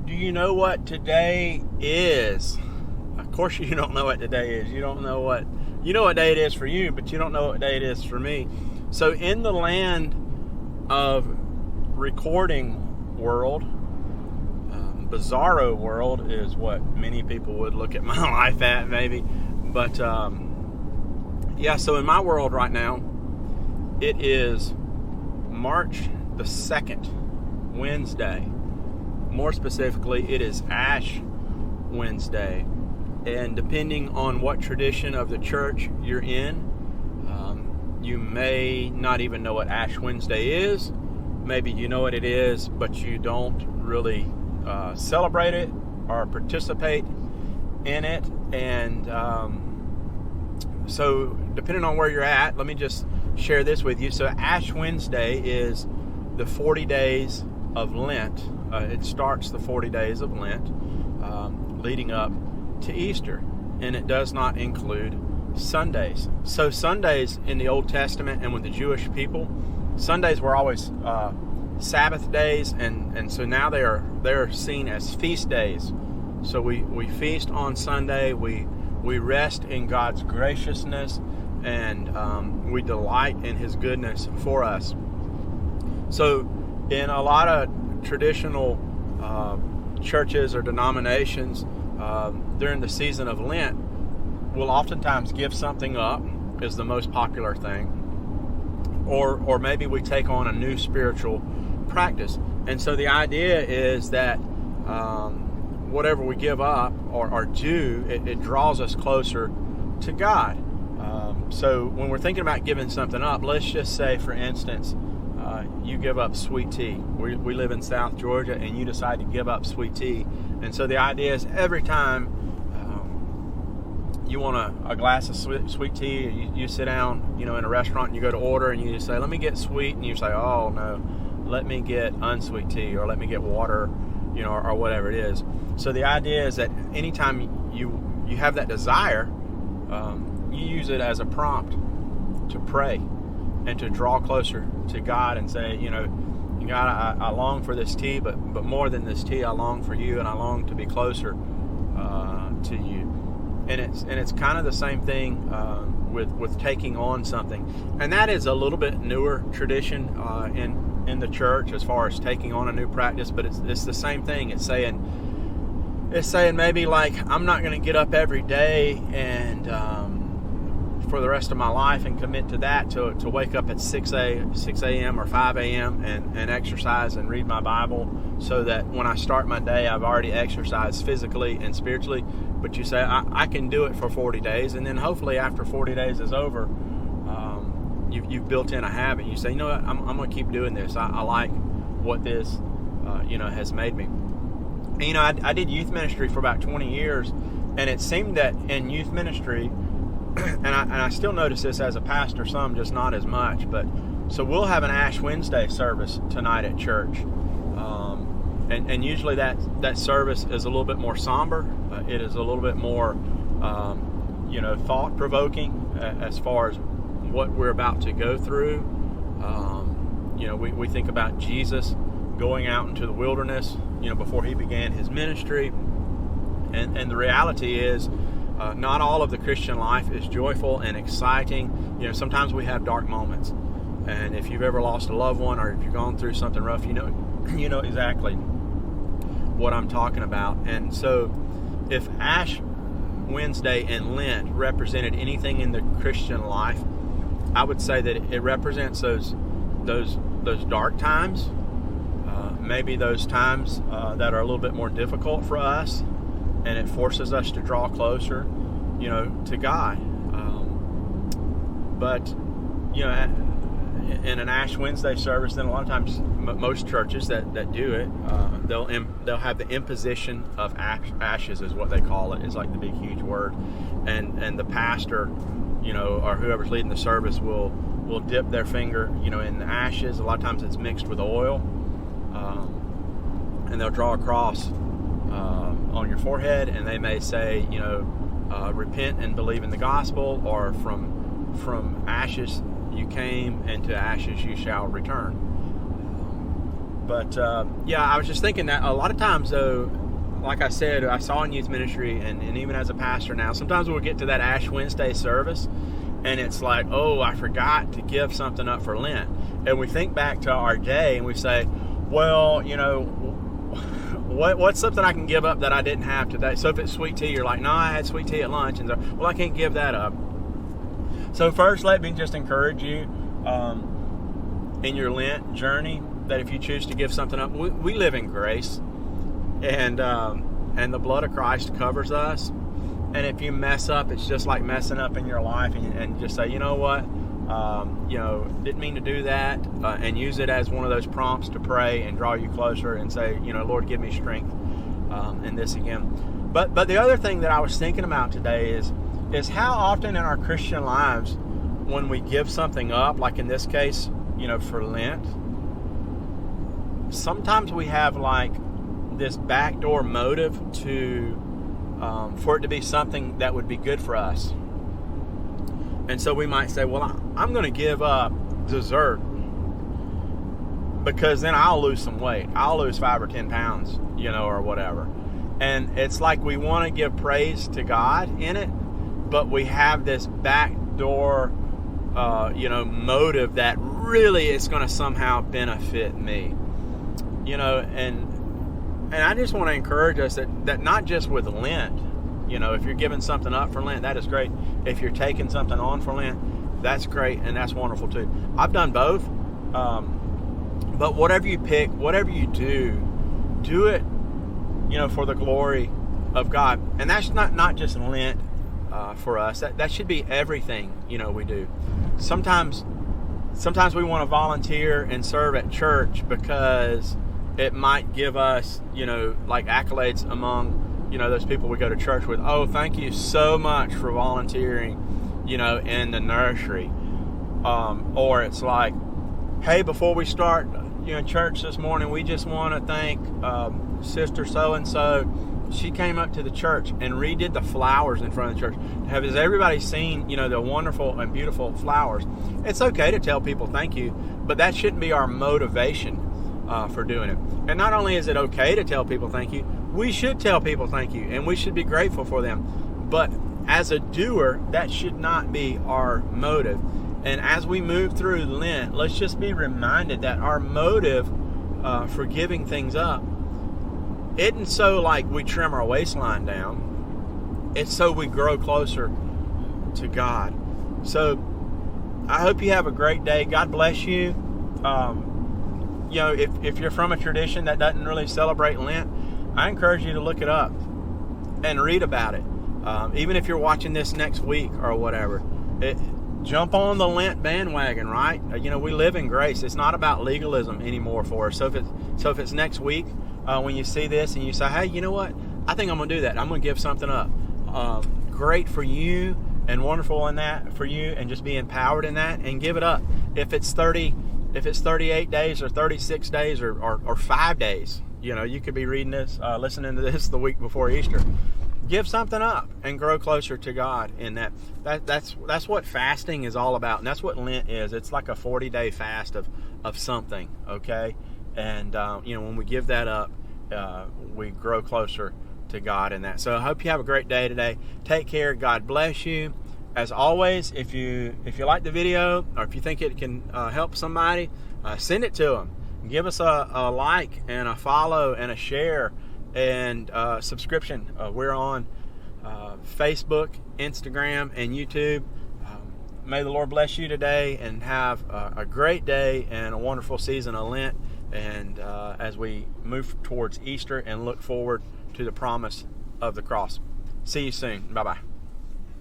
Do you know what today is? Of course you don't know what today is. You know what day it is for you, but you don't know what day it is for me. So in the land of recording world, bizarro world is what many people would look at my life at maybe. But so in my world right now, it is March the 2nd, Wednesday. More specifically, it is Ash Wednesday. And depending on what tradition of the church you're in, you may not even know what Ash Wednesday is. Maybe you know what it is, but you don't really celebrate it or participate in it. And so depending on where you're at, let me just share this with you. So Ash Wednesday is the 40 days of Lent. It starts the 40 days of Lent leading up to Easter, and it does not include Sundays. So Sundays in the Old Testament and with the Jewish people, Sundays were always Sabbath days, and so now they're seen as feast days. So we feast on Sunday, we rest in God's graciousness, and we delight in His goodness for us. So in a lot of traditional churches or denominations, during the season of Lent, will oftentimes give something up is the most popular thing, or maybe we take on a new spiritual practice. And so the idea is that whatever we give up or do, it draws us closer to God. So when we're thinking about giving something up, let's just say, for instance, you give up sweet tea. We live in South Georgia, and you decide to give up sweet tea. And so the idea is every time you want a glass of sweet tea, you sit down, in a restaurant, and you go to order, and you just say, let me get sweet, and you say, oh no, let me get unsweet tea, or let me get water, or whatever it is. So the idea is that anytime you have that desire, you use it as a prompt to pray and to draw closer to God and say, God, I long for this tea, but more than this tea, I long for you, and I long to be closer to you. And it's kind of the same thing with taking on something, and that is a little bit newer tradition in the church as far as taking on a new practice. But it's the same thing. It's saying maybe like, I'm not going to get up every day and for the rest of my life and commit to that, to wake up at 6 a.m. or 5 a.m. and exercise and read my Bible, so that when I start my day, I've already exercised physically and spiritually. But you say, I can do it for 40 days, and then hopefully after 40 days is over, you've built in a habit. You say, you know what, I'm going to keep doing this. I like what this has made me. And, I did youth ministry for about 20 years, and it seemed that in youth ministry, and I still notice this as a pastor, some just not as much, but so we'll have an Ash Wednesday service tonight at church, and usually that service is a little bit more somber. It is a little bit more thought-provoking as far as what we're about to go through. We think about Jesus going out into the wilderness, before He began His ministry, and the reality is, not all of the Christian life is joyful and exciting. Sometimes we have dark moments, and if you've ever lost a loved one, or if you've gone through something rough, you know exactly what I'm talking about. And so, if Ash Wednesday and Lent represented anything in the Christian life, I would say that it represents those dark times, maybe those times that are a little bit more difficult for us. And it forces us to draw closer, to God. But in an Ash Wednesday service, then a lot of times, most churches that do it, they'll have the imposition of ashes, is what they call it. It's like the big, huge word, and the pastor, or whoever's leading the service will dip their finger, in the ashes. A lot of times it's mixed with oil, and they'll draw a cross on your forehead, and they may say, repent and believe in the gospel, or from ashes you came, and to ashes you shall return. But yeah, I was just thinking that a lot of times, though, like I said, I saw in youth ministry and even as a pastor now, sometimes we'll get to that Ash Wednesday service and it's like, oh, I forgot to give something up for Lent. And we think back to our day and we say, well, you know, what's something I can give up that I didn't have today? So if it's sweet tea, you're like, no, I had sweet tea at lunch. And so, well, I can't give that up. So first, let me just encourage you in your Lent journey that if you choose to give something up, we live in grace. And the blood of Christ covers us. And if you mess up, it's just like messing up in your life, and just say, you know what, you know, didn't mean to do that, and use it as one of those prompts to pray and draw you closer and say, you know, Lord, give me strength in this again. But the other thing that I was thinking about today is how often in our Christian lives, when we give something up, like in this case, you know, for Lent, sometimes we have like this backdoor motive to for it to be something that would be good for us. And so we might say, well, I'm going to give up dessert because then I'll lose some weight. I'll lose 5 or 10 pounds, you know, or whatever. And it's like we want to give praise to God in it, but we have this backdoor, you know, motive that really is going to somehow benefit me, you know. And I just want to encourage us that not just with Lent, you know, if you're giving something up for Lent, that is great. If you're taking something on for Lent, that's great, and that's wonderful too. I've done both, but whatever you pick, whatever you do it, you know, for the glory of God. And that's not just Lent for us. That should be everything, you know, we do. Sometimes we want to volunteer and serve at church because it might give us, you know, like accolades among, you know, those people we go to church with. Oh, thank you so much for volunteering, you know, in the nursery. Or it's like, hey, before we start, you know, church this morning, we just want to thank Sister so-and-so. She came up to the church and redid the flowers in front of the church. Has everybody seen, you know, the wonderful and beautiful flowers? It's okay to tell people thank you, but that shouldn't be our motivation for doing it. And not only is it okay to tell people thank you, we should tell people thank you, and we should be grateful for them. But as a doer, that should not be our motive. And as we move through Lent, let's just be reminded that our motive for giving things up isn't so like we trim our waistline down. It's so we grow closer to God. So I hope you have a great day. God bless you. You know, if you're from a tradition that doesn't really celebrate Lent, I encourage you to look it up and read about it. Even if you're watching this next week or whatever, jump on the Lent bandwagon, right? You know, we live in grace. It's not about legalism anymore for us. So if it's next week, when you see this and you say, hey, you know what? I think I'm going to do that. I'm going to give something up. Great for you and wonderful in that for you, and just be empowered in that and give it up. If it's 38 days or 36 days or 5 days, you know, you could be reading this, listening to this the week before Easter. Give something up and grow closer to God in that. That's what fasting is all about, and that's what Lent is. It's like a 40-day fast of something, okay? And you know, when we give that up, we grow closer to God in that. So I hope you have a great day today. Take care. God bless you. As always, if you like the video, or if you think it can help somebody, send it to them. Give us a like and a follow and a share and subscription. We're on Facebook, Instagram, and YouTube. May the Lord bless you today and have a great day and a wonderful season of Lent. And as we move towards Easter and look forward to the promise of the cross. See you soon. Bye-bye.